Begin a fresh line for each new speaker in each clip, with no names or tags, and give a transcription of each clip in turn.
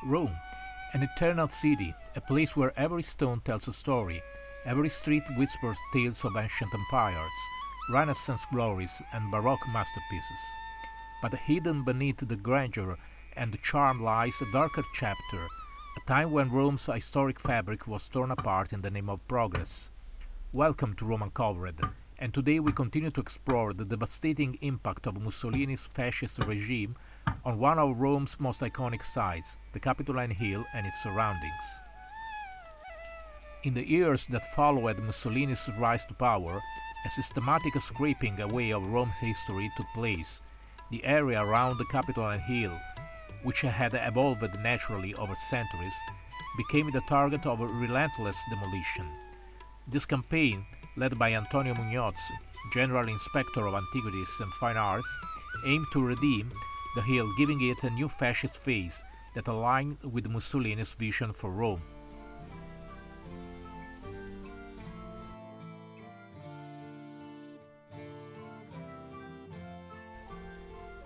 Rome, an eternal city, a place where every stone tells a story, every street whispers tales of ancient empires, Renaissance glories and Baroque masterpieces. But hidden beneath the grandeur and the charm lies a darker chapter, a time when Rome's historic fabric was torn apart in the name of progress. Welcome to Rome Uncovered, and today we continue to explore the devastating impact of Mussolini's fascist regime on one of Rome's most iconic sites, the Capitoline Hill and its surroundings. In the years that followed Mussolini's rise to power, a systematic scraping away of Rome's history took place. The area around the Capitoline Hill, which had evolved naturally over centuries, became the target of a relentless demolition. This campaign, led by Antonio Muñoz, General Inspector of Antiquities and Fine Arts, aimed to redeem the hill, giving it a new fascist face that aligned with Mussolini's vision for Rome.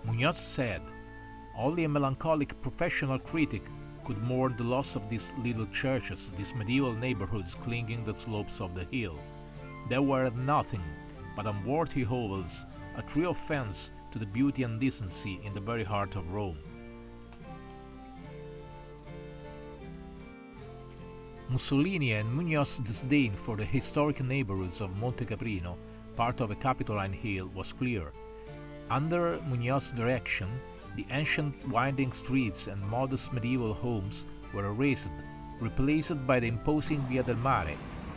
Muñoz said, "Only a melancholic professional critic could mourn the loss of these little churches, these medieval neighborhoods clinging the slopes of the hill. They were nothing but unworthy hovels, a true offense to the beauty and decency in the very heart of Rome." Mussolini and Muñoz's disdain for the historic neighborhoods of Monte Caprino, part of the Capitoline Hill, was clear. Under Muñoz's direction, the ancient winding streets and modest medieval homes were erased, replaced by the imposing Via del Mare,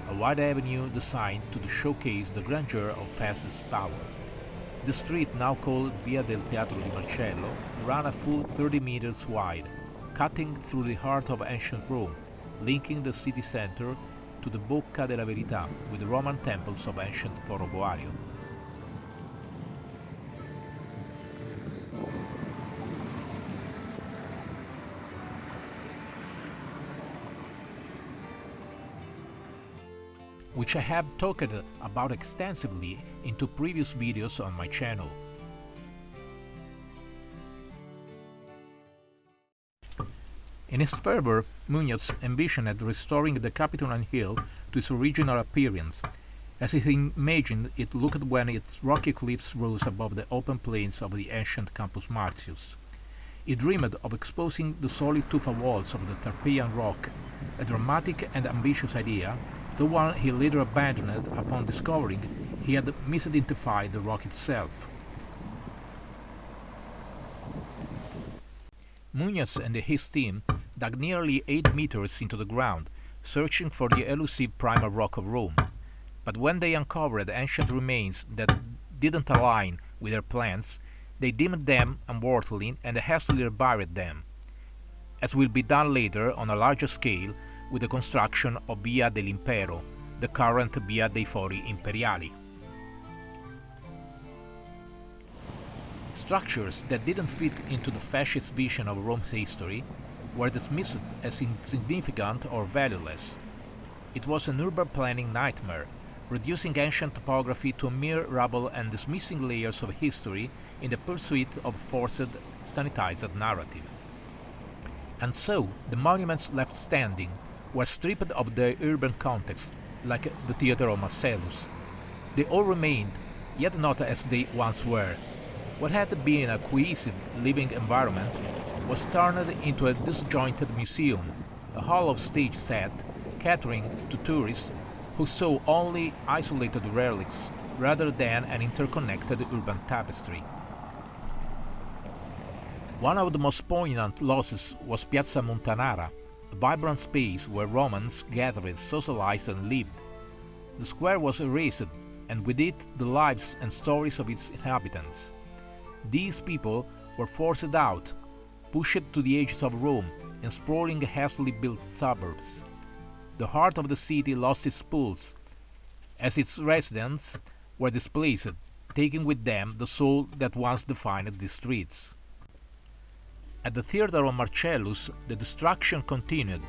a wide avenue designed to showcase the grandeur of Fascist power. The street, now called Via del Teatro di Marcello, ran a full 30 meters wide, cutting through the heart of ancient Rome, linking the city center to the Bocca della Verità with the Roman temples of ancient Foro Boario. Which I have talked about extensively in two previous videos on my channel. In his fervor, Muñoz envisioned restoring the Capitoline Hill to its original appearance, as he imagined it looked when its rocky cliffs rose above the open plains of the ancient Campus Martius. He dreamed of exposing the solid tufa walls of the Tarpeian rock, a dramatic and ambitious idea, the one he later abandoned upon discovering he had misidentified the rock itself. Muñoz and his team dug nearly 8 meters into the ground, searching for the elusive primal rock of Rome. But when they uncovered ancient remains that didn't align with their plans, they deemed them unworthy and hastily buried them, as will be done later on a larger scale with the construction of Via dell'Impero, the current Via dei Fori Imperiali. Structures that didn't fit into the fascist vision of Rome's history were dismissed as insignificant or valueless. It was an urban planning nightmare, reducing ancient topography to a mere rubble and dismissing layers of history in the pursuit of forced, sanitized narrative. And so, the monuments left standing were stripped of their urban context, like the theater of Marcellus. They all remained, yet not as they once were. What had been a cohesive, living environment was turned into a disjointed museum, a hollow stage set catering to tourists who saw only isolated relics rather than an interconnected urban tapestry. One of the most poignant losses was Piazza Montanara, a vibrant space where Romans gathered, socialized and lived. The square was erased, and with it the lives and stories of its inhabitants. These people were forced out, pushed to the edges of Rome in sprawling, hastily built suburbs. The heart of the city lost its pulse, as its residents were displaced, taking with them the soul that once defined these streets. At the theater of Marcellus, the destruction continued.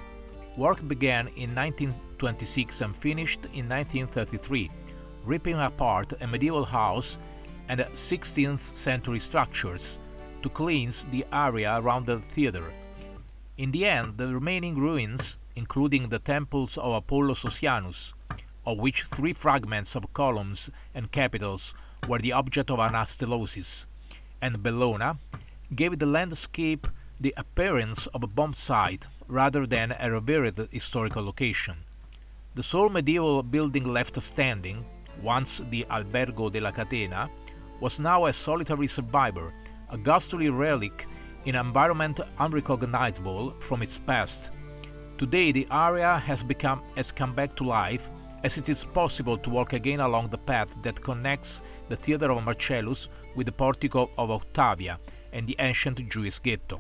Work began in 1926 and finished in 1933, ripping apart a medieval house and 16th century structures to cleanse the area around the theater. In the end, the remaining ruins, including the temples of Apollo Ossianus, of which 3 fragments of columns and capitals were the object of anastelosis, and Bellona, gave the landscape the appearance of a bomb site rather than a revered historical location. The sole medieval building left standing, once the Albergo della Catena, was now a solitary survivor, a ghastly relic in an environment unrecognizable from its past. Today the area has come back to life, as it is possible to walk again along the path that connects the theatre of Marcellus with the portico of Ottavia and the ancient Jewish ghetto.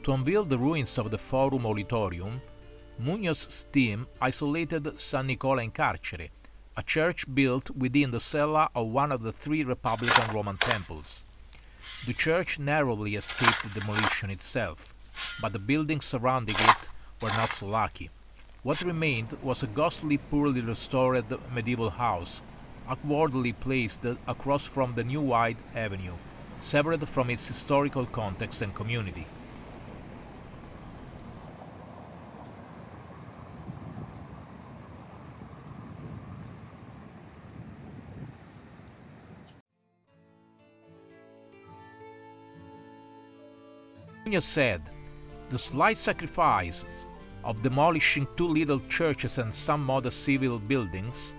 To unveil the ruins of the Forum Holitorium, Muñoz's team isolated San Nicola in Carcere, a church built within the cella of one of the 3 Republican Roman temples. The church narrowly escaped demolition itself, but the buildings surrounding it were not so lucky. What remained was a ghostly, poorly restored medieval house, awkwardly placed across from the new wide avenue, severed from its historical context and community. Muñoz said, "The slight sacrifice of demolishing 2 little churches and some modest civil buildings,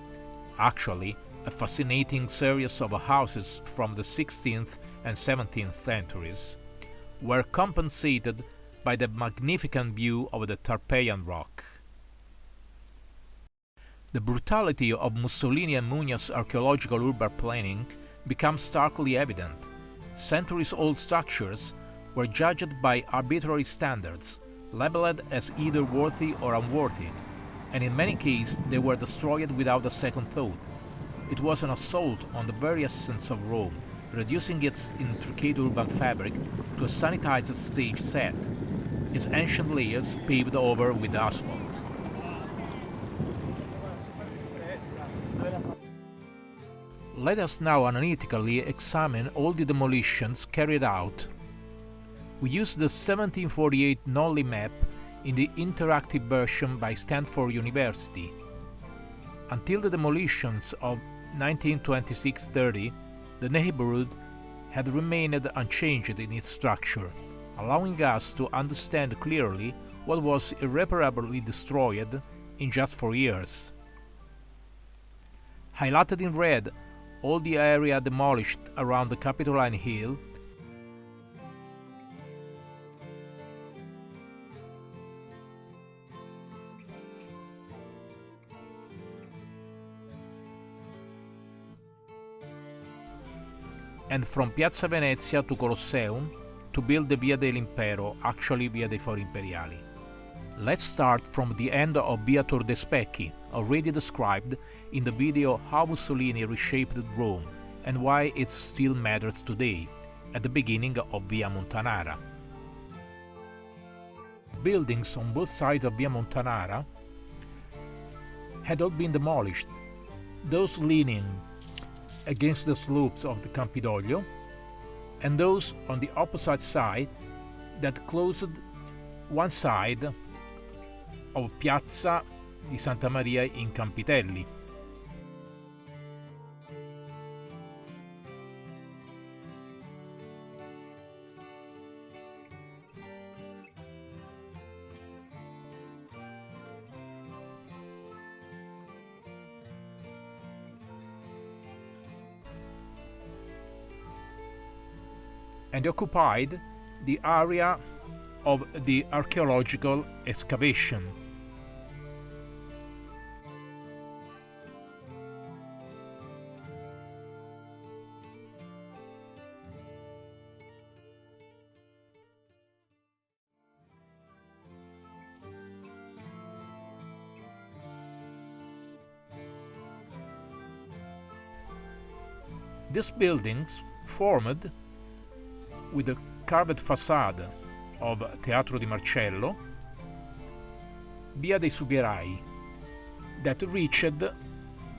actually a fascinating series of houses from the 16th and 17th centuries, were compensated by the magnificent view of the Tarpeian Rock." The brutality of Mussolini and Muñoz's archaeological urban planning becomes starkly evident. Centuries-old structures were judged by arbitrary standards, labeled as either worthy or unworthy, and in many cases they were destroyed without a second thought. It was an assault on the very essence of Rome, reducing its intricate urban fabric to a sanitized stage set, its ancient layers paved over with asphalt. Let us now analytically examine all the demolitions carried out. We used the 1748 Nolli map in the interactive version by Stanford University. Until the demolitions of 1926-30, the neighborhood had remained unchanged in its structure, allowing us to understand clearly what was irreparably destroyed in just 4 years. Highlighted in red, all the area demolished around the Capitoline Hill, and from Piazza Venezia to Colosseum to build the Via dell'Impero, actually Via dei Fori Imperiali. Let's start from the end of Via Tor de' Specchi, already described in the video How Mussolini Reshaped Rome and Why It Still Matters Today, at the beginning of Via Montanara. Buildings on both sides of Via Montanara had all been demolished, those leaning against the slopes of the Campidoglio, and those on the opposite side that closed one side of Piazza di Santa Maria in Campitelli. And occupied the area of the archaeological excavation. These buildings formed with the carved facade of Teatro di Marcello Via dei Sugherai, that reached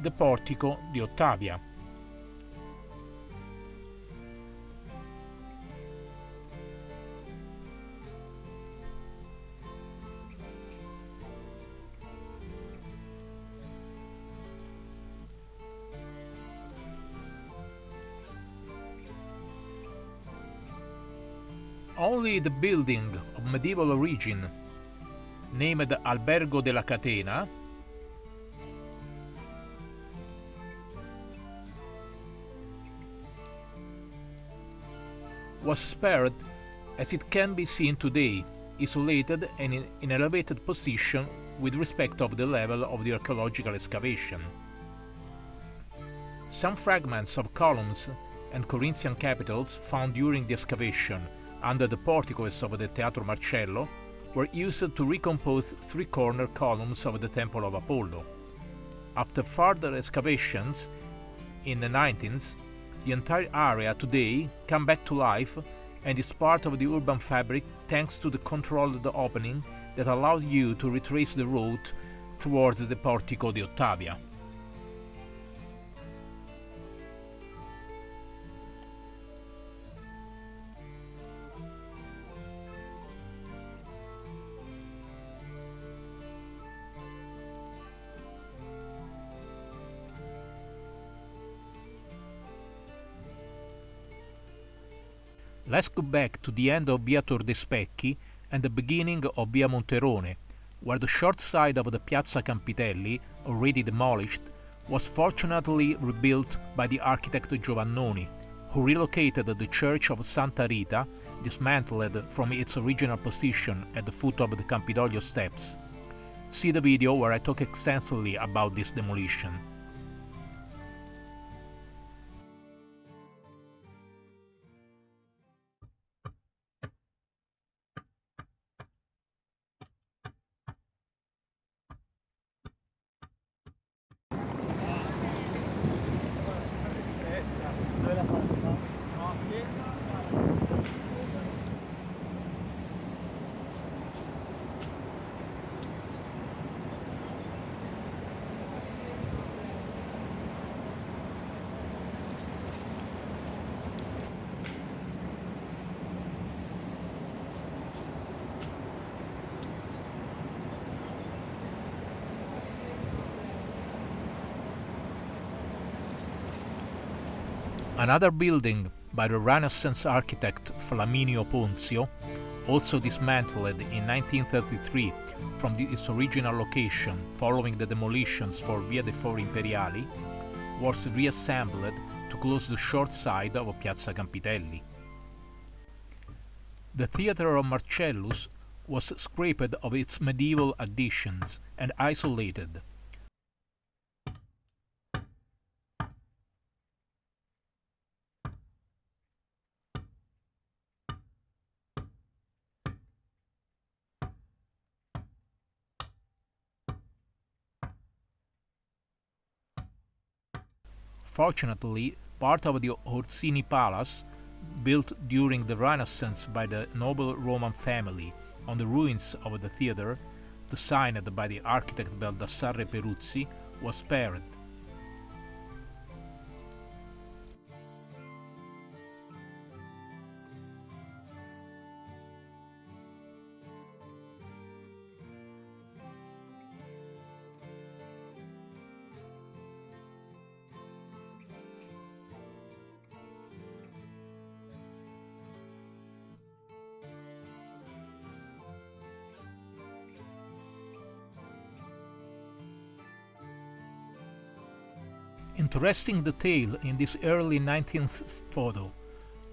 the Portico di Ottavia. Only the building of medieval origin, named Albergo della Catena, was spared, as it can be seen today, isolated and in an elevated position with respect of the level of the archaeological excavation. Some fragments of columns and Corinthian capitals found during the excavation under the porticos of the Teatro Marcello were used to recompose three-corner columns of the Temple of Apollo. After further excavations in the 19th, the entire area today come back to life and is part of the urban fabric thanks to the controlled opening that allows you to retrace the route towards the Portico di Ottavia. Let's go back to the end of Via Tor dei Specchi and the beginning of Via Monterone, where the short side of the Piazza Campitelli, already demolished, was fortunately rebuilt by the architect Giovannoni, who relocated the church of Santa Rita, dismantled from its original position at the foot of the Campidoglio steps. See the video where I talk extensively about this demolition. Another building by the Renaissance architect Flaminio Ponzio, also dismantled in 1933 from its original location following the demolitions for Via dei Fori Imperiali, was reassembled to close the short side of Piazza Campitelli. The theatre of Marcellus was scraped of its medieval additions and isolated. Fortunately, part of the Orsini Palace, built during the Renaissance by the noble Roman family on the ruins of the theatre, designed by the architect Baldassarre Peruzzi, was spared. Interesting detail in this early 19th photo.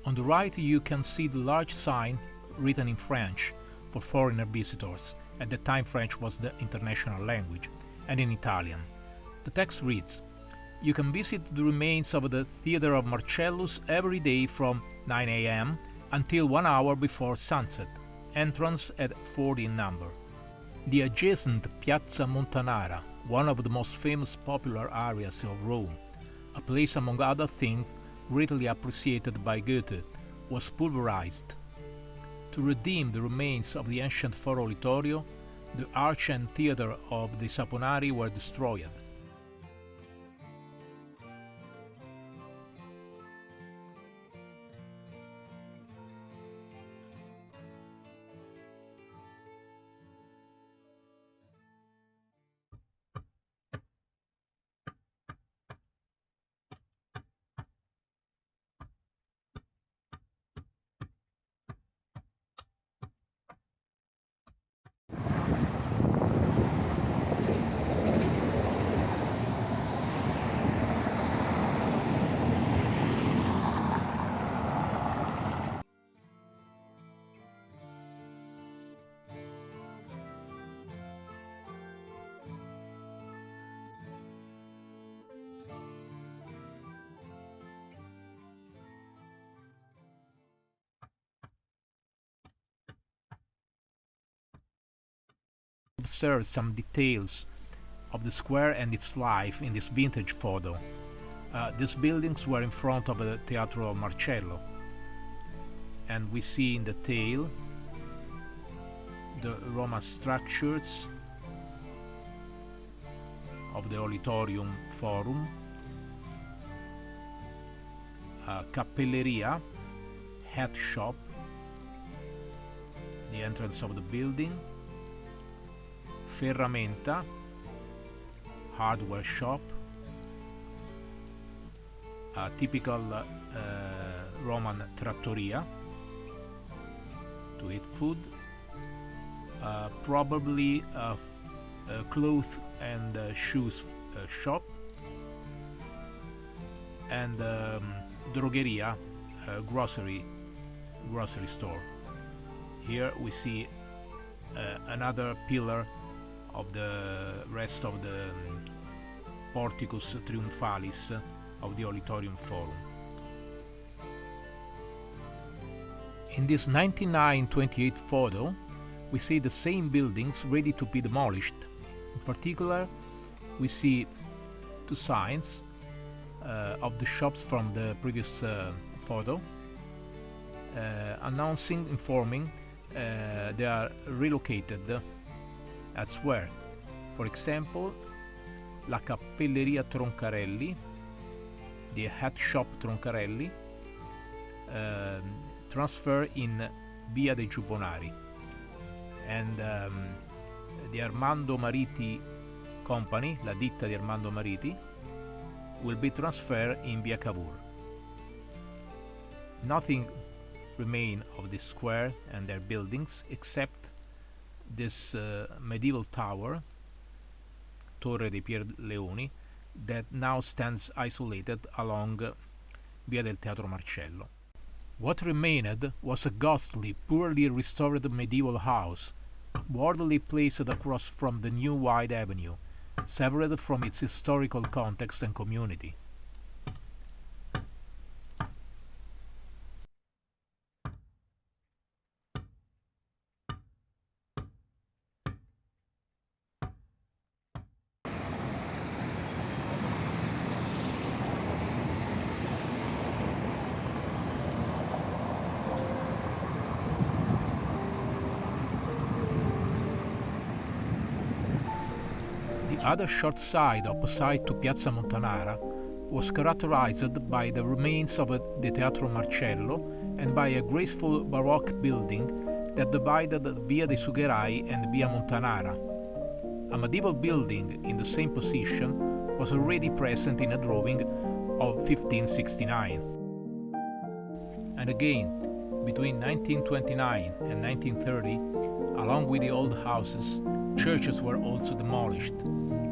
On the right you can see the large sign written in French for foreigner visitors. At the time French was the international language, and in Italian. The text reads, "You can visit the remains of the Theatre of Marcellus every day from 9 a.m. until 1 hour before sunset. Entrance at 40 in number." The adjacent Piazza Montanara, one of the most famous popular areas of Rome, a place among other things greatly appreciated by Goethe, was pulverized. To redeem the remains of the ancient Holitorium, The arch and theatre of the Saponari were destroyed. Observe some details of the square and its life in this vintage photo. These buildings were in front of the Teatro Marcello, and we see in detail the Roman structures of the Holitorium Forum, Cappelleria, hat shop, the entrance of the building, Ferramenta, hardware shop, a typical Roman trattoria to eat food, probably a clothes and shoes shop, and drogheria, grocery store. Here we see another pillar of the rest of the Porticus Triumphalis of the Holitorium Forum. In this 1928 photo, we see the same buildings ready to be demolished. In particular, we see two signs of the shops from the previous photo, informing they are relocated elsewhere. For example, la Cappelleria Troncarelli, the hat shop Troncarelli, transfer in Via dei Giubbonari, and the Armando Mariti company, la ditta di Armando Mariti, will be transferred in Via Cavour. Nothing remain of this square and their buildings except this medieval tower, Torre dei Pierleoni, that now stands isolated along Via del Teatro Marcello. What remained was a ghostly, poorly restored medieval house, wardily placed across from the new wide avenue, severed from its historical context and community. The other short side opposite to Piazza Montanara was characterized by the remains of the Teatro Marcello and by a graceful Baroque building that divided Via dei Sugherai and Via Montanara. A medieval building in the same position was already present in a drawing of 1569. And again, between 1929 and 1930, along with the old houses, churches were also demolished.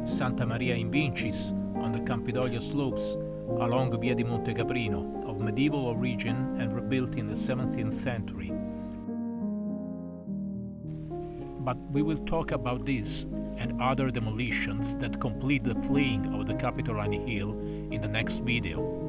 Santa Maria in Vincis on the Campidoglio slopes along Via di Monte Caprino, of medieval origin and rebuilt in the 17th century. But we will talk about this and other demolitions that complete the fleeing of the Capitoline Hill in the next video.